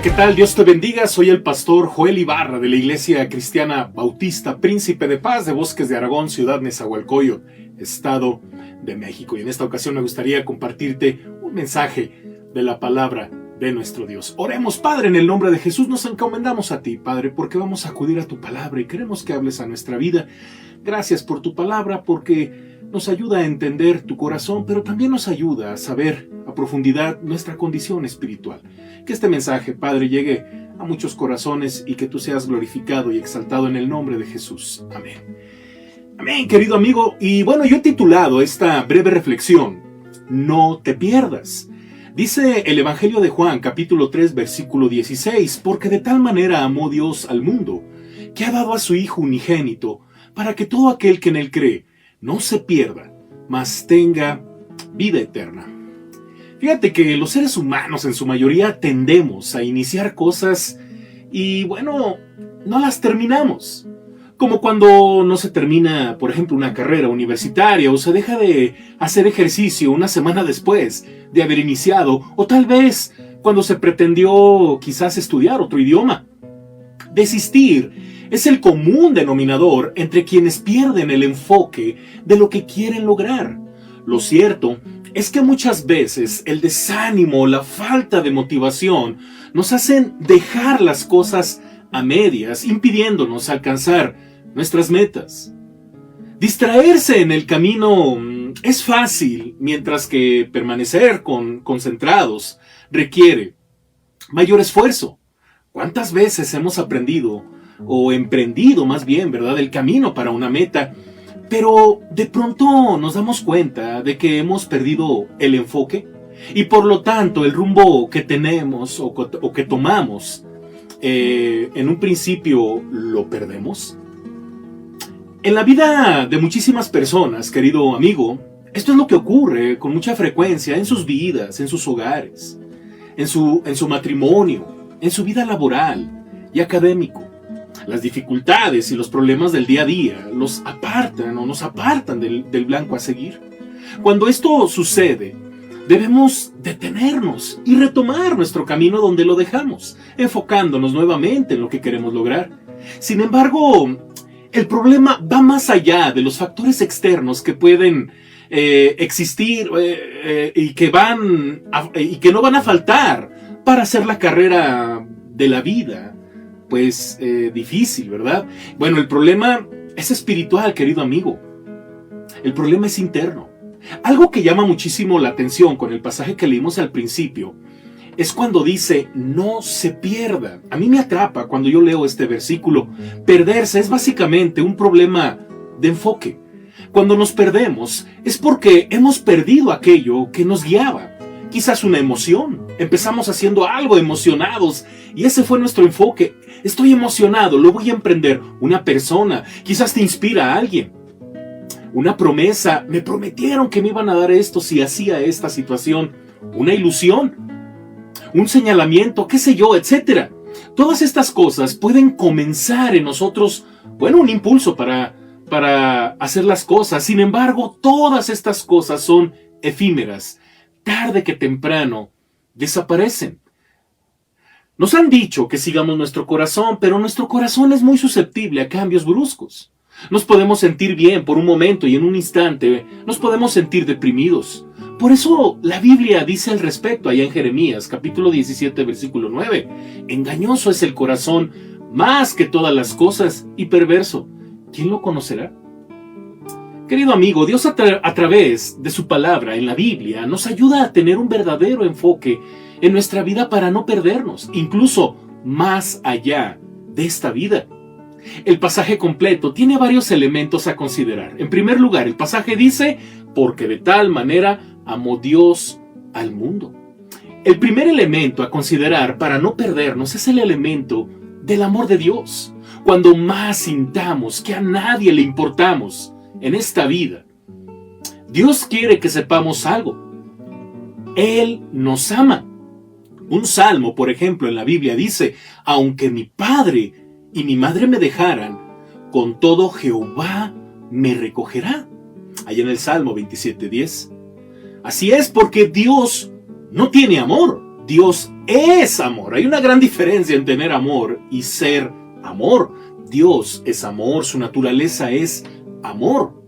¿qué tal? Dios te bendiga. Soy el pastor Joel Ibarra de la Iglesia Cristiana Bautista Príncipe de Paz de Bosques de Aragón, ciudad Nezahualcóyotl, Estado de México. Y en esta ocasión me gustaría compartirte un mensaje de la palabra de nuestro Dios. Oremos. Padre, en el nombre de Jesús nos encomendamos a ti, Padre, porque vamos a acudir a tu palabra y queremos que hables a nuestra vida. Gracias por tu palabra, porque nos ayuda a entender tu corazón, pero también nos ayuda a saber a profundidad nuestra condición espiritual. Que este mensaje, Padre, llegue a muchos corazones y que tú seas glorificado y exaltado en el nombre de Jesús. Amén. Amén, querido amigo. Y bueno, yo he titulado esta breve reflexión, No te pierdas. Dice el Evangelio de Juan, capítulo 3, versículo 16, porque de tal manera amó Dios al mundo, que ha dado a su Hijo unigénito, para que todo aquel que en él cree no se pierda, mas tenga vida eterna. Fíjate que los seres humanos en su mayoría tendemos a iniciar cosas y bueno, no las terminamos. Como cuando no se termina, por ejemplo, una carrera universitaria o se deja de hacer ejercicio una semana después de haber iniciado, o tal vez cuando se pretendió quizás estudiar otro idioma. Desistir es el común denominador entre quienes pierden el enfoque de lo que quieren lograr. Lo cierto es que muchas veces el desánimo o la falta de motivación nos hacen dejar las cosas a medias, impidiéndonos alcanzar nuestras metas. Distraerse en el camino es fácil, mientras que permanecer concentrados requiere mayor esfuerzo. ¿Cuántas veces hemos aprendido o emprendido más bien, ¿verdad?, el camino para una meta, pero de pronto nos damos cuenta de que hemos perdido el enfoque y por lo tanto el rumbo que tenemos o que tomamos en un principio lo perdemos? En la vida de muchísimas personas, querido amigo, esto es lo que ocurre con mucha frecuencia en sus vidas, en sus hogares, en su matrimonio, en su vida laboral y académico. Las dificultades y los problemas del día a día los apartan o nos apartan del blanco a seguir. Cuando esto sucede, debemos detenernos y retomar nuestro camino donde lo dejamos, enfocándonos nuevamente en lo que queremos lograr. Sin embargo, el problema va más allá de los factores externos que pueden existir y que no van a faltar para hacer la carrera de la vida pues difícil, ¿verdad? Bueno, el problema es espiritual, querido amigo. El problema es interno. Algo que llama muchísimo la atención con el pasaje que leímos al principio es cuando dice, no se pierda. A mí me atrapa cuando yo leo este versículo. Perderse es básicamente un problema de enfoque. Cuando nos perdemos es porque hemos perdido aquello que nos guiaba. Quizás una emoción. Empezamos haciendo algo emocionados y ese fue nuestro enfoque. Estoy emocionado, lo voy a emprender. Una persona, quizás te inspira a alguien. Una promesa, me prometieron que me iban a dar esto si hacía esta situación. Una ilusión, un señalamiento, qué sé yo, etc. Todas estas cosas pueden comenzar en nosotros, bueno, un impulso para hacer las cosas. Sin embargo, todas estas cosas son efímeras. Tarde que temprano desaparecen. Nos han dicho que sigamos nuestro corazón, pero nuestro corazón es muy susceptible a cambios bruscos. Nos podemos sentir bien por un momento y en un instante nos podemos sentir deprimidos. Por eso la Biblia dice al respecto allá en Jeremías, capítulo 17, versículo 9. Engañoso es el corazón más que todas las cosas y perverso. ¿Quién lo conocerá? Querido amigo, Dios a través de su palabra en la Biblia nos ayuda a tener un verdadero enfoque en nuestra vida para no perdernos, incluso más allá de esta vida. El pasaje completo tiene varios elementos a considerar. En primer lugar, el pasaje dice, porque de tal manera amó Dios al mundo. El primer elemento a considerar para no perdernos es el elemento del amor de Dios. Cuando más sintamos que a nadie le importamos en esta vida, Dios quiere que sepamos algo. Él nos ama. Un salmo, por ejemplo, en la Biblia dice, aunque mi padre y mi madre me dejaran, con todo Jehová me recogerá. Allá en el Salmo 27:10. Así es, porque Dios no tiene amor, Dios es amor. Hay una gran diferencia en tener amor y ser amor. Dios es amor, su naturaleza es amor.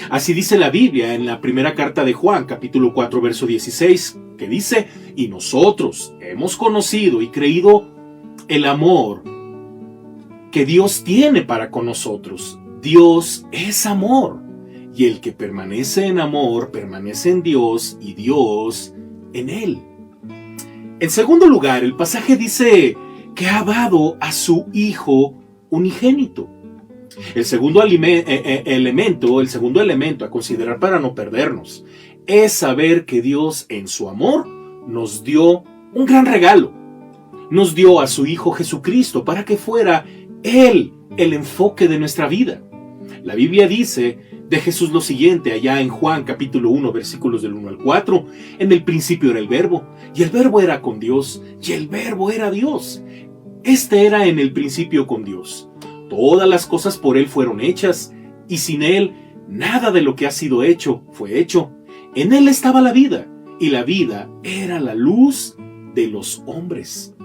Así dice la Biblia en la primera carta de Juan, capítulo 4, verso 16, que dice: y nosotros hemos conocido y creído el amor que Dios tiene para con nosotros. Dios es amor, y el que permanece en amor permanece en Dios y Dios en él. En segundo lugar, el pasaje dice que ha dado a su Hijo unigénito. El segundo elemento a considerar para no perdernos es saber que Dios en su amor nos dio un gran regalo. Nos dio a su Hijo Jesucristo para que fuera Él el enfoque de nuestra vida. La Biblia dice de Jesús lo siguiente, allá en Juan capítulo 1, versículos del 1 al 4. En el principio era el Verbo, y el Verbo era con Dios, y el Verbo era Dios. Este era en el principio con Dios. Todas las cosas por Él fueron hechas, y sin Él nada de lo que ha sido hecho fue hecho. En Él estaba la vida, y la vida era la luz de los hombres.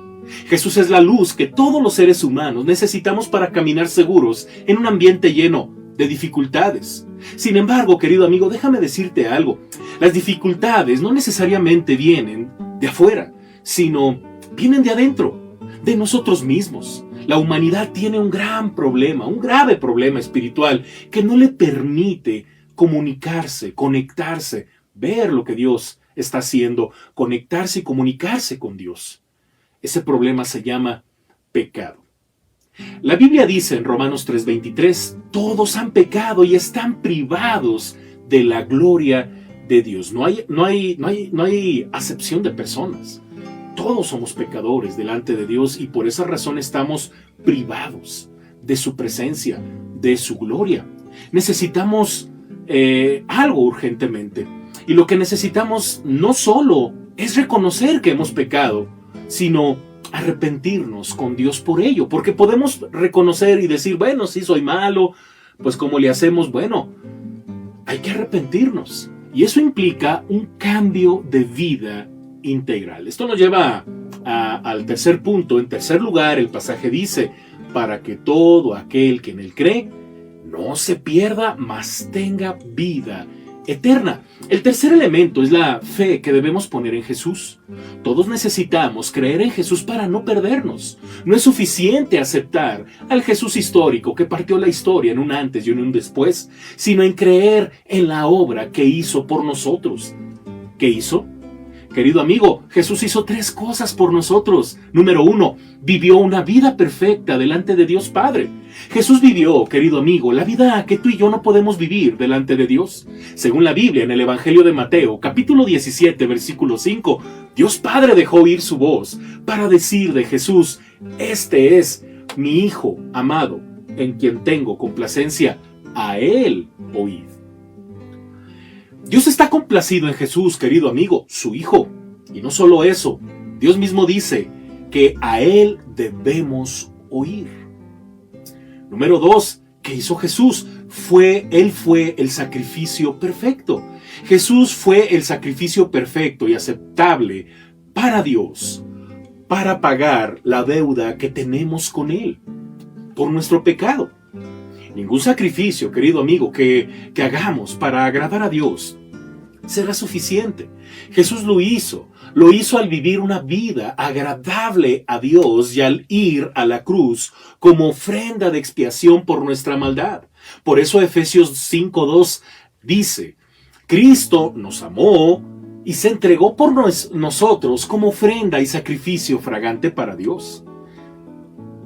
Jesús es la luz que todos los seres humanos necesitamos para caminar seguros en un ambiente lleno de dificultades. Sin embargo, querido amigo, déjame decirte algo. Las dificultades no necesariamente vienen de afuera, sino vienen de adentro, de nosotros mismos. La humanidad tiene un gran problema, un grave problema espiritual que no le permite comunicarse, conectarse, ver lo que Dios está haciendo, conectarse y comunicarse con Dios. Ese problema se llama pecado. La Biblia dice en Romanos 3:23, todos han pecado y están privados de la gloria de Dios. No hay acepción de personas. Todos somos pecadores delante de Dios y por esa razón estamos privados de su presencia, de su gloria. Necesitamos algo urgentemente. Y lo que necesitamos no solo es reconocer que hemos pecado, sino arrepentirnos con Dios por ello. Porque podemos reconocer y decir, bueno, sí soy malo, pues ¿cómo le hacemos? Bueno, hay que arrepentirnos. Y eso implica un cambio de vida integral. Esto nos lleva al tercer punto. En tercer lugar, el pasaje dice, para que todo aquel que en él cree no se pierda, mas tenga vida eterna. El tercer elemento es la fe que debemos poner en Jesús. Todos necesitamos creer en Jesús para no perdernos. No es suficiente aceptar al Jesús histórico que partió la historia en un antes y en un después, sino en creer en la obra que hizo por nosotros. ¿Qué hizo? Querido amigo, Jesús hizo 3 cosas por nosotros. Número 1, vivió una vida perfecta delante de Dios Padre. Jesús vivió, querido amigo, la vida que tú y yo no podemos vivir delante de Dios. Según la Biblia, en el Evangelio de Mateo, capítulo 17, versículo 5, Dios Padre dejó oír su voz para decir de Jesús, este es mi Hijo amado, en quien tengo complacencia, a Él oíd. Dios está complacido en Jesús, querido amigo, su Hijo. Y no solo eso, Dios mismo dice que a Él debemos oír. Número 2, ¿qué hizo Jesús? Él fue el sacrificio perfecto. Jesús fue el sacrificio perfecto y aceptable para Dios, para pagar la deuda que tenemos con Él por nuestro pecado. Ningún sacrificio, querido amigo, que hagamos para agradar a Dios será suficiente. Jesús lo hizo al vivir una vida agradable a Dios y al ir a la cruz como ofrenda de expiación por nuestra maldad. Por eso Efesios 5:2 dice, Cristo nos amó y se entregó por nosotros como ofrenda y sacrificio fragante para Dios.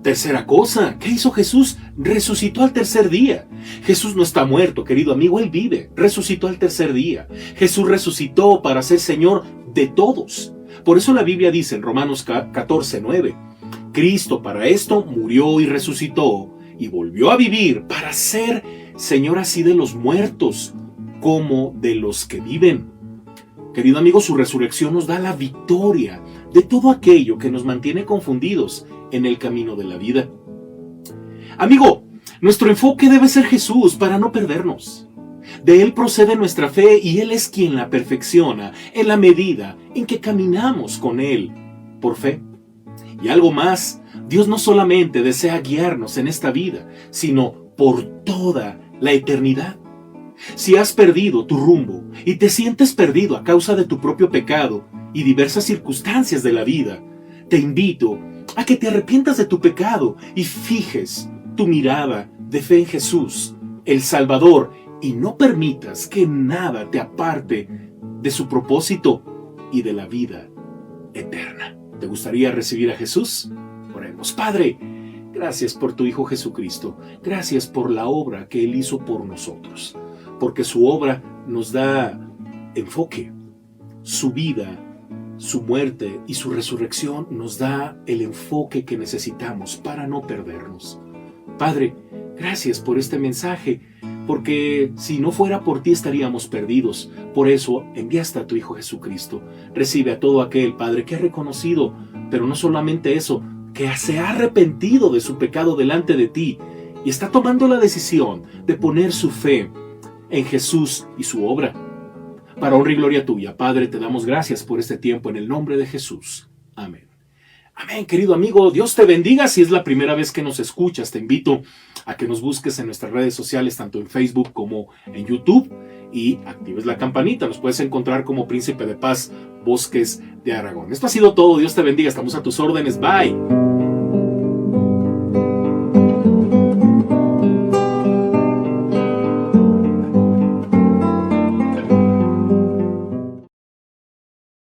Tercera cosa, ¿qué hizo Jesús? Resucitó al tercer día. Jesús no está muerto, querido amigo, Él vive. Resucitó al tercer día. Jesús resucitó para ser Señor de todos. Por eso la Biblia dice en Romanos 14:9, Cristo para esto murió y resucitó y volvió a vivir para ser Señor así de los muertos como de los que viven. Querido amigo, su resurrección nos da la victoria de todo aquello que nos mantiene confundidos en el camino de la vida. Amigo, nuestro enfoque debe ser Jesús para no perdernos. De Él procede nuestra fe y Él es quien la perfecciona en la medida en que caminamos con Él por fe. Y algo más, Dios no solamente desea guiarnos en esta vida, sino por toda la eternidad. Si has perdido tu rumbo y te sientes perdido a causa de tu propio pecado y diversas circunstancias de la vida, te invito a que te arrepientas de tu pecado y fijes tu mirada de fe en Jesús, el Salvador, y no permitas que nada te aparte de su propósito y de la vida eterna. ¿Te gustaría recibir a Jesús? Oremos. Padre, gracias por tu Hijo Jesucristo. Gracias por la obra que Él hizo por nosotros. Porque su obra nos da enfoque. Su vida, su muerte y su resurrección nos da el enfoque que necesitamos para no perdernos. Padre, gracias por este mensaje, porque si no fuera por ti estaríamos perdidos. Por eso enviaste a tu Hijo Jesucristo. Recibe a todo aquel, Padre, que ha reconocido, pero no solamente eso, que se ha arrepentido de su pecado delante de ti y está tomando la decisión de poner su fe en Jesús y su obra. Para honra y gloria tuya, Padre, te damos gracias por este tiempo en el nombre de Jesús. Amén. Amén, querido amigo. Dios te bendiga. Si es la primera vez que nos escuchas, te invito a que nos busques en nuestras redes sociales, tanto en Facebook como en YouTube, y actives la campanita. Nos puedes encontrar como Príncipe de Paz, Bosques de Aragón. Esto ha sido todo. Dios te bendiga. Estamos a tus órdenes. Bye.